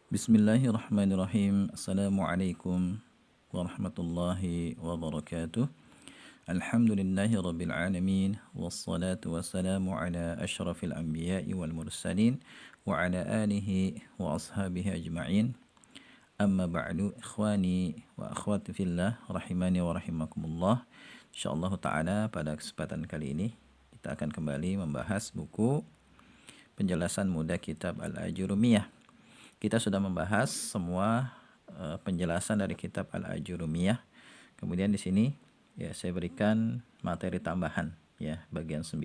Bismillahirrahmanirrahim. Assalamualaikum warahmatullahi wabarakatuh. Alhamdulillahi rabbil alamin. Wassalatu wassalamu ala ashrafil anbiya'i wal mursalin wa ala alihi wa ashabihi ajma'in. Amma ba'du, ikhwani wa akhwati fillah rahimani wa rahimakumullah. Insyaallah ta'ala pada kesempatan kali ini kita akan kembali membahas buku penjelasan mudah kitab Al-Ajurumiyah. Kita sudah membahas semua penjelasan dari kitab Al-Ajurumiyah. Kemudian di sini ya saya berikan materi tambahan ya bagian 9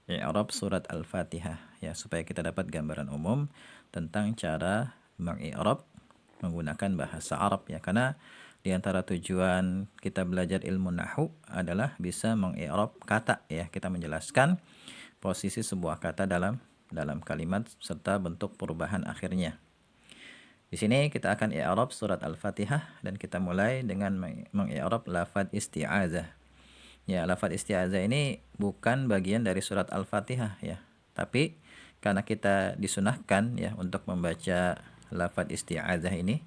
i'rab surat Al-Fatihah ya supaya kita dapat gambaran umum tentang cara mengi'rab menggunakan bahasa Arab ya, karena di antara tujuan kita belajar ilmu nahwu adalah bisa mengi'rab kata ya, kita menjelaskan posisi sebuah kata dalam kalimat serta bentuk perubahan akhirnya. Di sini kita akan i'rab surat Al-Fatihah dan kita mulai dengan mengi'rab lafaz isti'azah. Ya, lafaz isti'azah ini bukan bagian dari surat Al-Fatihah ya. Tapi karena kita disunahkan ya untuk membaca lafaz isti'azah ini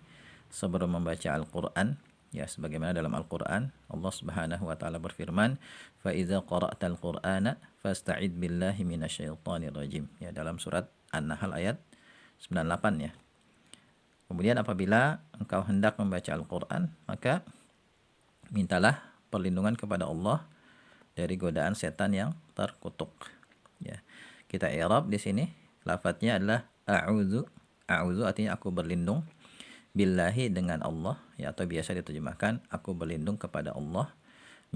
sebelum membaca Al-Qur'an ya, sebagaimana dalam Al-Qur'an Allah Subhanahu wa taala berfirman, "Fa idza qara'tal Qur'ana fasta'id billahi minasyaitonir rajim." Ya, dalam surat An-Nahl ayat 98 ya. Kemudian apabila engkau hendak membaca Al-Qur'an, maka mintalah perlindungan kepada Allah dari godaan setan yang terkutuk. Ya. Kita i'rab di sini lafadznya adalah a'udzu. A'udzu artinya aku berlindung, billahi dengan Allah ya, atau biasa diterjemahkan aku berlindung kepada Allah,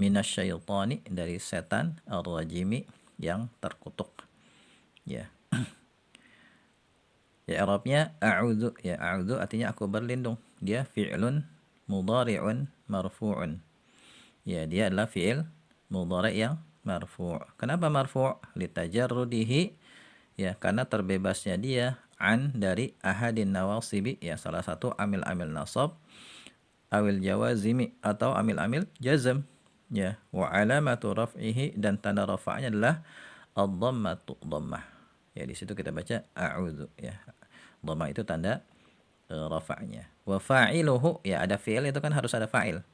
minasyaitani dari setan, ar-rajimi yang terkutuk. Ya. Ya, i'rabnya a'udzu. Ya, a'udzu artinya aku berlindung. Dia fi'lun mudhari'un marfu'un. Ya, dia adalah fi'il mudhari' yang marfu'. Kenapa marfu'? Litajarrudihi. Ya, karena terbebasnya dia an dari ahadin nawasibi, ya salah satu amil-amil nasab, awil jawazimi atau amil-amil jazm. Ya, wa alamatu raf'ihi dan tanda rafa'nya adalah ad-dhammatu, dhammah. Ya, di situ kita baca a'udzu ya. Dhamma itu tanda rafa'nya. Wa fa'iluhu, ya ada fi'il itu kan harus ada fa'il.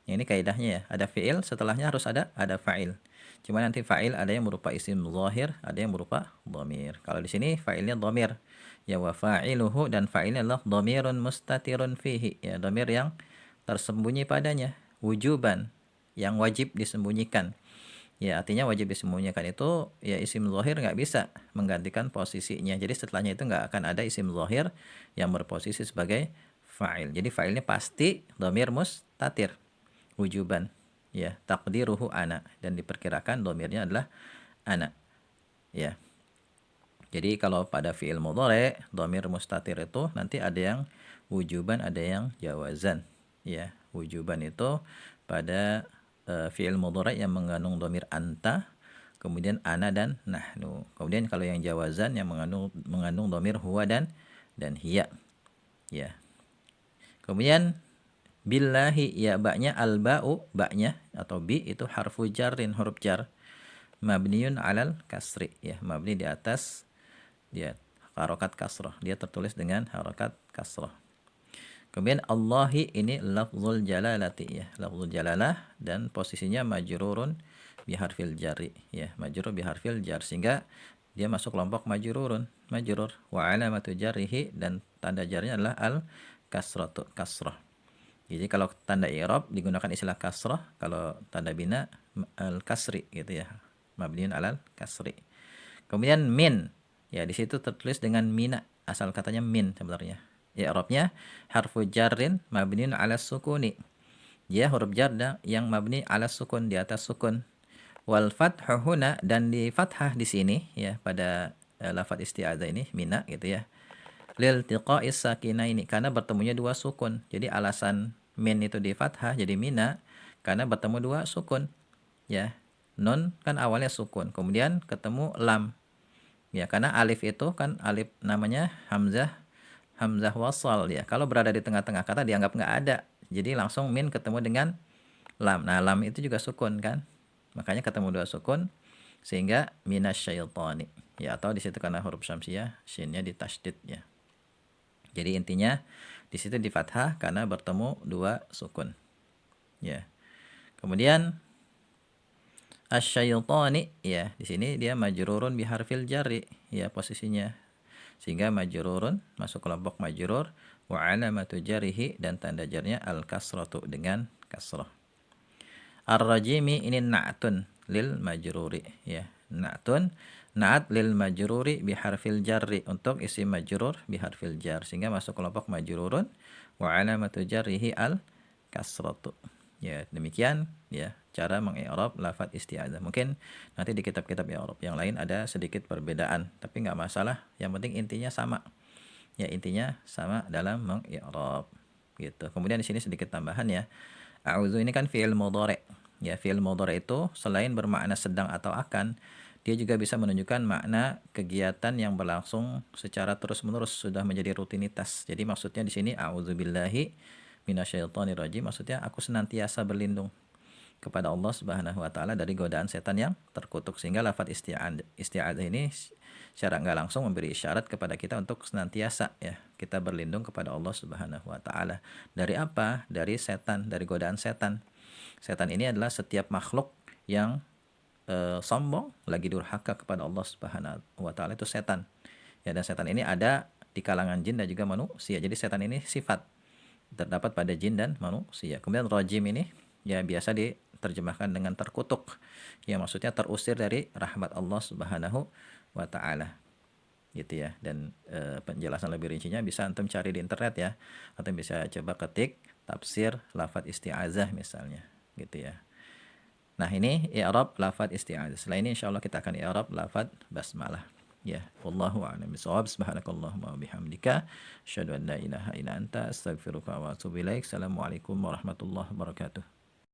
Ya, ini kaidahnya ya, ada fi'il setelahnya harus ada fa'il. Cuma nanti fa'il ada yang berupa isim zahir, ada yang berupa dhamir. Kalau di sini fa'ilnya dhamir. Ya, wa fa'iluhu dan fa'ilnya adalah dhamirun mustatirun fihi. Ya, dhamir yang tersembunyi padanya, wujuban, yang wajib disembunyikan. Ya, artinya wajib disembunyikan itu ya isim zahir nggak bisa menggantikan posisinya. Jadi setelahnya itu nggak akan ada isim zahir yang berposisi sebagai fa'il. Jadi fa'ilnya pasti dhamir mustatir, wujuban. Ya, taqdiruhu ana, dan diperkirakan dhamirnya adalah ana. Ya. Jadi kalau pada fi'il mudhari, dhamir mustatir itu nanti ada yang wujuban, ada yang jawazan. Ya, wujuban itu pada fi'il mudhari yang mengandung dhamir anta, kemudian ana dan nahnu. Kemudian kalau yang jawazan yang mengandung dhamir huwa dan hiya. Ya. Kemudian billahi, ya baknya al-ba'u, baknya atau bi itu harfu jarrin, huruf jar, mabniun alal kasri ya, mabni di atas dia harokat kasrah, dia tertulis dengan harokat kasrah. Kemudian Allahi ini lafzul jalalati ya, lafzul jalalah dan posisinya majrurun biharfil jari ya, majrur biharfil jar sehingga dia masuk kelompok majrurun, majrur. Wa alamatu jarrihi dan tanda jarnya adalah al kasratu, kasrah. Jadi kalau tanda i'rab digunakan istilah kasrah, kalau tanda bina al kasri gitu ya, mabniun alal kasri. Kemudian min, ya di situ tertulis dengan mina, asal katanya min sebenarnya. I'rabnya harfu jarrin mabniun ala sukuni. Dia huruf jar yang mabni ala sukun, di atas sukun. Wal fathu huna, dan di fathah di sini ya pada lafaz isti'adzah ini mina gitu ya. Lil tiqa'is sakinaini, karena bertemunya dua sukun. Jadi alasan min itu di fathah jadi mina karena bertemu dua sukun. Ya. Nun kan awalnya sukun, kemudian ketemu lam. Ya, karena alif itu kan alif namanya hamzah wasal ya. Kalau berada di tengah-tengah kata dianggap nggak ada. Jadi langsung min ketemu dengan lam. Nah, lam itu juga sukun kan. Makanya ketemu dua sukun sehingga minasyaitani. Ya, atau di situ karena huruf syamsiyah shinnya ditasydid ya. Jadi intinya di situ di fathah karena bertemu dua sukun. Ya. Kemudian asyaitani, ya, di sini dia majrurun bi harfil jarri, ya posisinya. Sehingga majrurun masuk kelompok majrur wa alamatu jarrihi dan tanda jarnya al kasratu dengan kasrah. Ar-rajimi ini na'tun lil majruri, ya. Na'tun, na'at lil majruri bi harfil jarri, untuk isim majrur bi harfil jar, sehingga masuk kelompok majrurun wa alamatu jarrihi al kasratu. Ya, demikian ya cara mengi'rab lafaz isti'adzah. Mungkin nanti di kitab-kitab i'rab yang lain ada sedikit perbedaan, tapi nggak masalah. Yang penting intinya sama. Ya, intinya sama dalam mengi'rab gitu. Kemudian di sini sedikit tambahan ya. A'udzu ini kan fi'il mudhari'. Ya, fi'il mudhari' itu selain bermakna sedang atau akan, dia juga bisa menunjukkan makna kegiatan yang berlangsung secara terus-menerus, sudah menjadi rutinitas. Jadi maksudnya di sini a'udzubillahi minasyaitonir rajim, maksudnya aku senantiasa berlindung kepada Allah Subhanahu wa taala dari godaan setan yang terkutuk. Sehingga lafaz isti'adzah ini secara nggak langsung memberi isyarat kepada kita untuk senantiasa ya kita berlindung kepada Allah Subhanahu wa taala. Dari apa? Dari setan, dari godaan setan. Setan ini adalah setiap makhluk yang sombong, lagi durhaka kepada Allah Subhanahu wa taala, itu setan. Ya, dan setan ini ada di kalangan jin dan juga manusia. Jadi setan ini sifat terdapat pada jin dan manusia. Kemudian rajim ini ya biasa diterjemahkan dengan terkutuk. Ya, maksudnya terusir dari rahmat Allah Subhanahu wa taala. Gitu ya. Dan penjelasan lebih rincinya bisa antum cari di internet ya. Atau bisa coba ketik tafsir lafaz isti'adzah misalnya, gitu ya. Nah, ini i'rab lafaz isti'adzah. Setelah ini insyaallah kita akan i'rab lafaz basmalah. Ya, wallahu a'lam bishawab. Subhanakallahumma wa bihamdika asyhadu an la ilaha illa anta astaghfiruka wa atubu ilaik. Assalamualaikum warahmatullahi wabarakatuh.